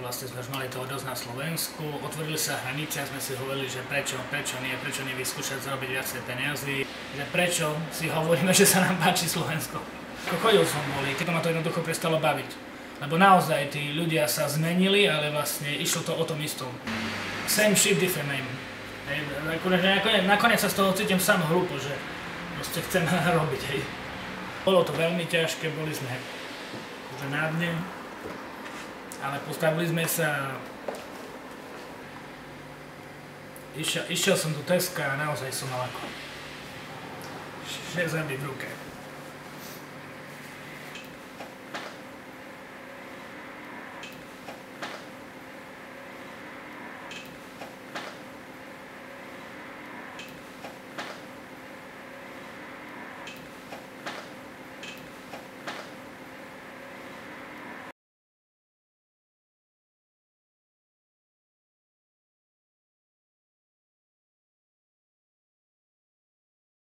vlastne sme už mali toho dosť na Slovensku, otvorili sa hranice a sme si hovorili, že prečo nie vyskúšať zarobiť viacej peniazy, že prečo si hovoríme, že sa nám páči Slovensko. Chodil som boli, keď ma to jednoducho prestalo baviť, lebo naozaj tí ľudia sa zmenili, ale vlastne išlo to o tom istom. Same shit, different name. Nakoniec sa z toho cítim sám hlúpo, že proste chcem robiť, hej. Bolo to veľmi ťažké, boli sme na dne, ale postavili sme sa. Išiel som do Teska a naozaj som mal ako 6 zeby v ruke.